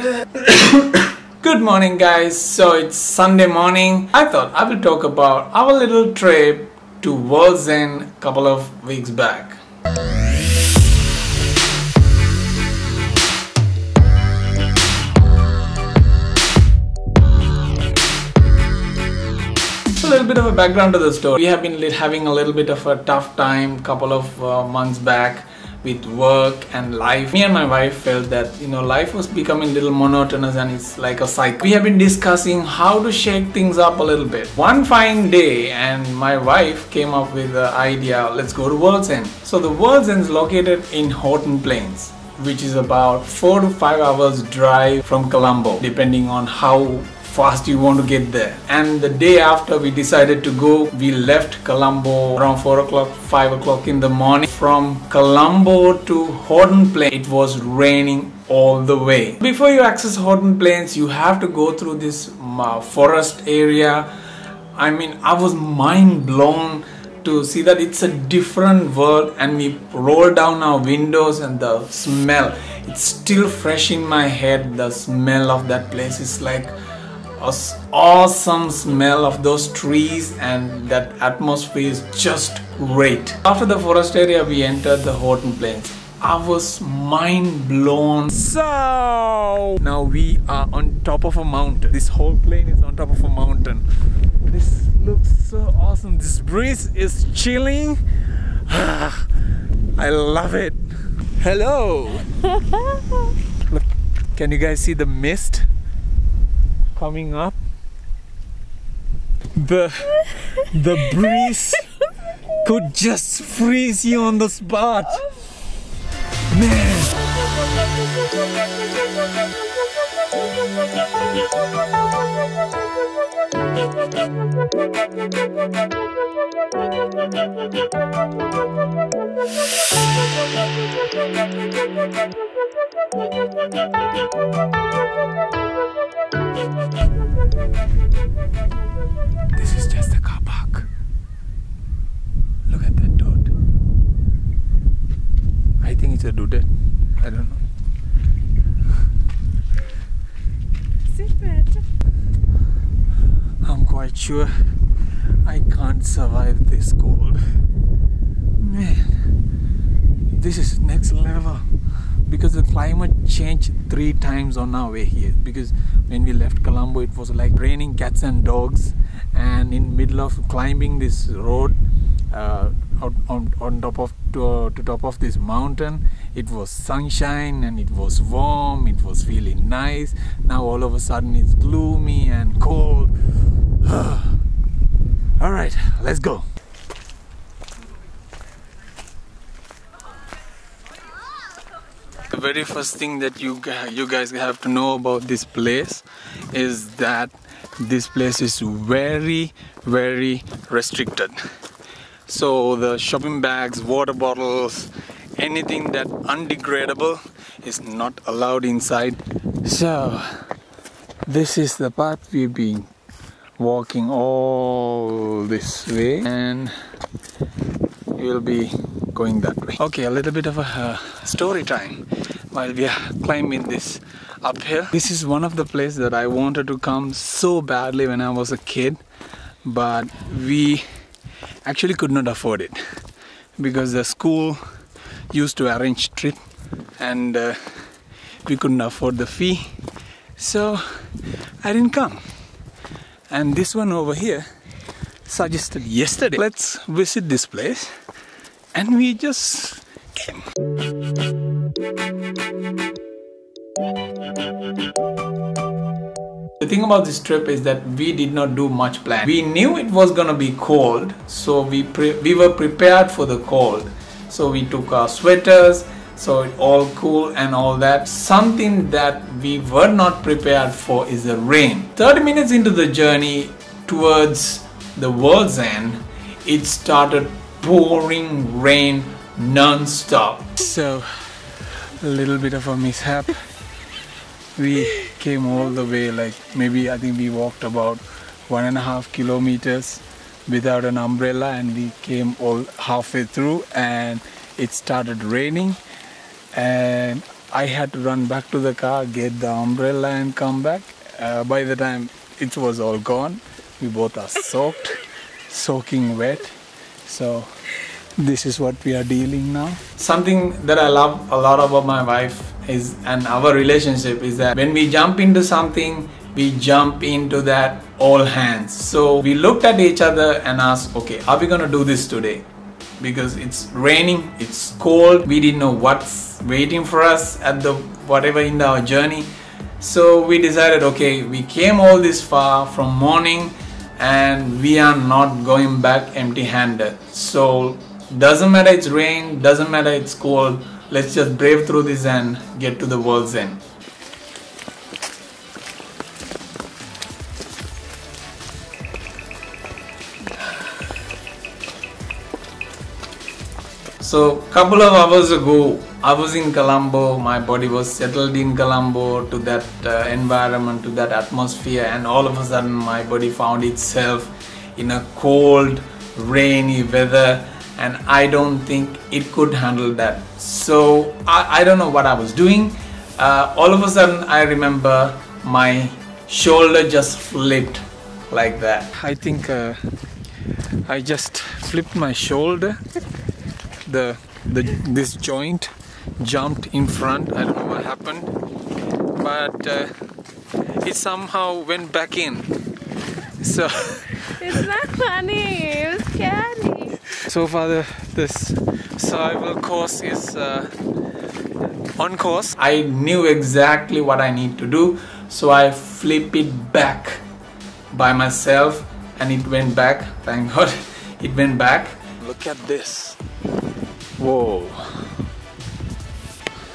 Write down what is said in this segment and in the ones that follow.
Good morning guys, so it's Sunday morning. I thought I will talk about our little trip to World's End a couple of weeks back. A little bit of a background to the story. We have been having a little bit of a tough time couple of months back with work and life. Me and my wife felt that life was becoming a little monotonous and it's like a cycle. We have been discussing how to shake things up a little bit. One fine day and my wife came up with the idea, let's go to World's End. So the World's End is located in Horton Plains, which is about 4 to 5 hours drive from Colombo, depending on how fast you want to get there. And the day after we decided to go, we left Colombo around 4 o'clock, 5 o'clock in the morning. From Colombo to Horton Plains, it was raining all the way. Before you access Horton Plains, you have to go through this forest area. I mean, I was mind blown to see that it's a different world, and we rolled down our windows and the smell, it's still fresh in my head. The smell of that place is like an awesome smell of those trees, and that atmosphere is just great. After the forest area, we entered the Horton Plains. I was mind blown. So now we are on top of a mountain. This whole plain is on top of a mountain. This looks so awesome. This breeze is chilling. I love it. Hello. Look, can you guys see the mist coming up? The breeze could just freeze you on the spot. Man. This is just a car park. Look at that dot. I think it's a dudette. I don't know. I'm quite sure I can't survive this cold. Man, this is next level. Because the climate changed 3 times on our way here. Because when we left Colombo, it was like raining cats and dogs, and in middle of climbing this road on top of to top of this mountain, it was sunshine and it was warm, it was feeling nice. Now all of a sudden it's gloomy and cold. All right, let's go. The very first thing that you guys have to know about this place is that this place is very, very restricted. So the shopping bags, water bottles, anything that undegradable is not allowed inside. So this is the path we've been walking all this way, and we'll be going that way. Okay, a little bit of a story time while we are climbing this uphill. This is one of the places that I wanted to come so badly when I was a kid, but we actually could not afford it because the school used to arrange trip and we couldn't afford the fee, so I didn't come. And this one over here suggested yesterday, let's visit this place, and we just came. The thing about this trip is that we did not do much plan. We knew it was gonna be cold, so we were prepared for the cold. So we took our sweaters, so it all cool and all that. Something that we were not prepared for is the rain. 30 minutes into the journey towards the World's End, it started pouring rain non-stop. So a little bit of a mishap. We came all the way, like maybe I think we walked about 1.5 kilometers without an umbrella, and we came all halfway through and it started raining, and I had to run back to the car, get the umbrella and come back. By the time it was all gone, we both are soaking wet. So this is what we are dealing now. Something that I love a lot about my wife and our relationship is that when we jump into something, we jump into that all hands. So we looked at each other and asked, okay, are we gonna do this today? Because it's raining, it's cold, we didn't know what's waiting for us at the whatever in our journey. So we decided, okay, we came all this far from morning and we are not going back empty-handed. So doesn't matter it's rain, doesn't matter it's cold, let's just brave through this and get to the world's end. So couple of hours ago, I was in Colombo, my body was settled in Colombo to that environment, to that atmosphere, and all of a sudden my body found itself in a cold, rainy weather, and I don't think it could handle that. So I don't know what I was doing. All of a sudden I remember my shoulder just flipped like that. I think I just flipped my shoulder. This joint jumped in front. I don't know what happened, but it somehow went back in. So it's not funny, it was scary. So far this survival course is on course. I knew exactly what I need to do, so I flip it back by myself and it went back. Thank God it went back. Look at this. Whoa.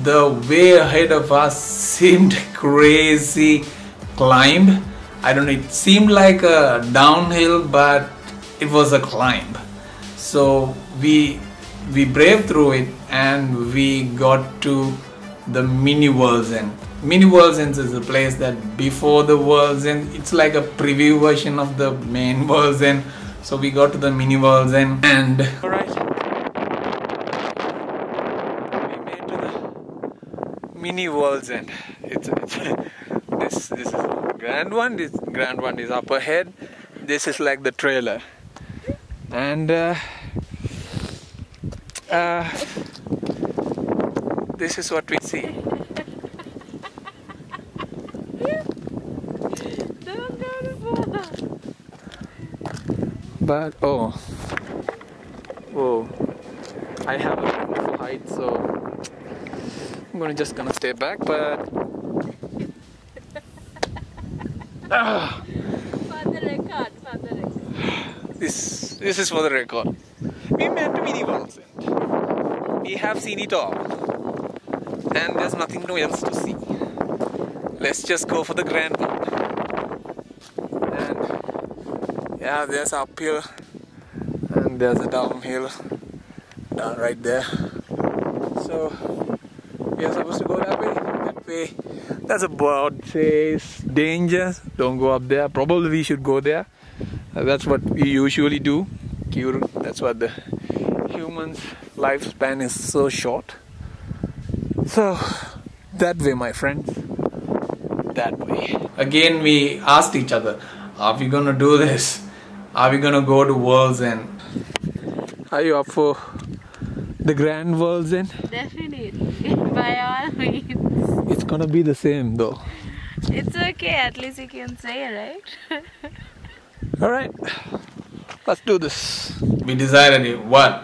The way ahead of us seemed crazy climb. I don't know, it seemed like a downhill, but it was a climb. So we braved through it and we got to the mini world's end. Mini world's end is a place that before the world's end, it's like a preview version of the main world's end. So we got to the mini world's end and alright, we made to the mini world's end. This is the grand one. This grand one is up ahead. This is like the trailer, and this is what we see. Don't go to bother. But oh, I have a bit of height, so I'm just gonna stay back. But For the record. this is for the record. We made to mini world's end. We have seen it all, and there's nothing else to see. Let's just go for the grand one. And yeah, there's uphill and there's a downhill down right there. So we are supposed to go that way. That way. That's a board says danger. Don't go up there. Probably we should go there. That's what we usually do. That's what the human's lifespan is, so short. So that way, my friends. That way. Again, we asked each other, are we gonna do this? Are we gonna go to world's end? Are you up for the grand world's end? Definitely. By all means. It's gonna be the same though. It's okay, at least you can say, right? Alright, let's do this. We decided what?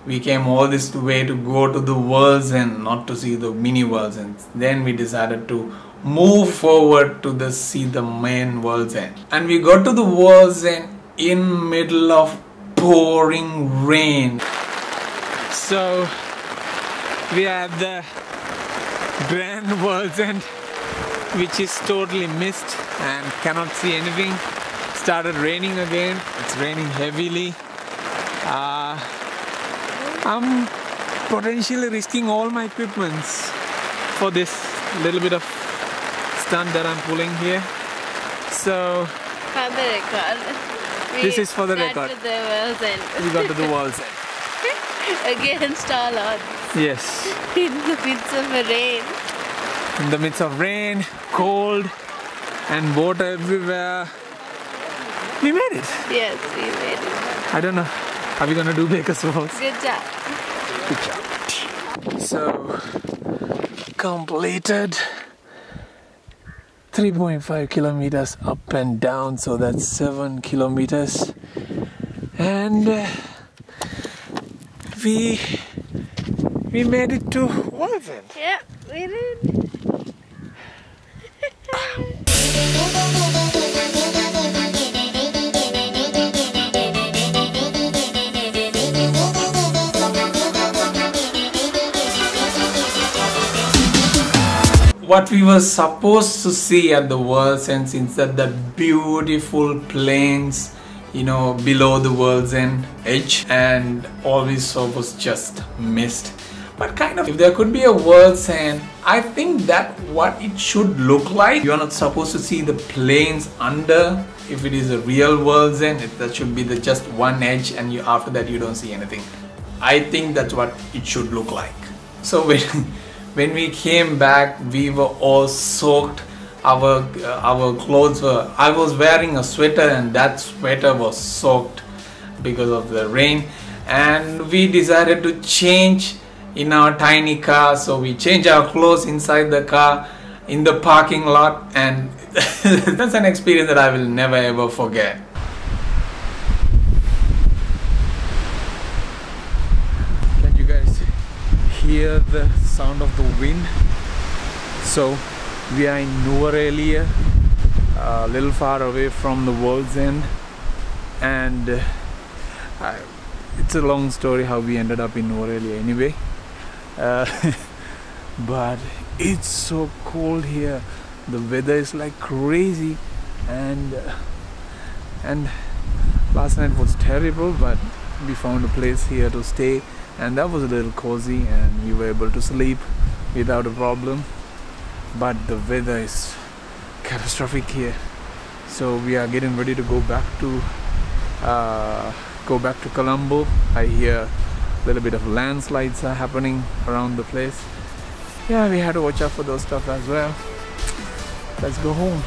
We came all this way to go to the world's end, not to see the mini world's end. Then we decided to move forward to see the main world's end. And we got to the world's end in middle of pouring rain. So we have the grand world's end, which is totally mist and cannot see anything. Started raining again. It's raining heavily. I'm potentially risking all my equipments for this little bit of stunt that I'm pulling here. So For the record. This is for the record. To the world's end. We got to the world's end. Against all odds. Yes. In the midst of the rain. in the midst of rain, cold, and water everywhere. We made it. Yes, we made it. I don't know. Are we gonna do Baker's Falls? Good job. Good job. So, completed 3.5 kilometers up and down, so that's 7 kilometers. And we made it to Horton. Yeah, we did. What we were supposed to see at the world's end, instead the beautiful plains, you know, below the world's end edge, and all we saw was just mist. But kind of, if there could be a world's end, I think that what it should look like. You're not supposed to see the plains under. If it is a real world's end, that should be the just one edge, and you after that you don't see anything. I think that's what it should look like. So when we came back, we were all soaked. Our clothes were, I was wearing a sweater and that sweater was soaked because of the rain, and we decided to change in our tiny car. So we changed our clothes inside the car in the parking lot, and that's an experience that I will never ever forget. Can you guys hear the sound of the wind? So we are in Nuwara, a little far away from the world's end, and it's a long story how we ended up in Nuwara anyway. But it's so cold here. The weather is like crazy, and last night was terrible, but we found a place here to stay, and that was a little cozy, and we were able to sleep without a problem. But the weather is catastrophic here, so we are getting ready to go back to Colombo. I hear a little bit of landslides are happening around the place. Yeah, we had to watch out for those stuff as well. Let's go home.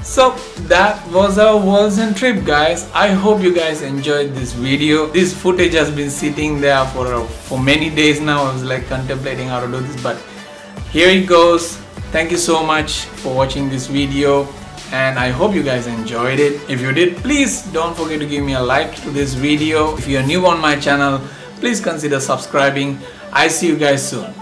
So that was our world's end trip, guys. I hope you guys enjoyed this video. This footage has been sitting there for many days now. I was like contemplating how to do this, but here it goes. Thank you so much for watching this video, and I hope you guys enjoyed it. If you did, please don't forget to give me a like to this video. If you're new on my channel, please consider subscribing. I see you guys soon.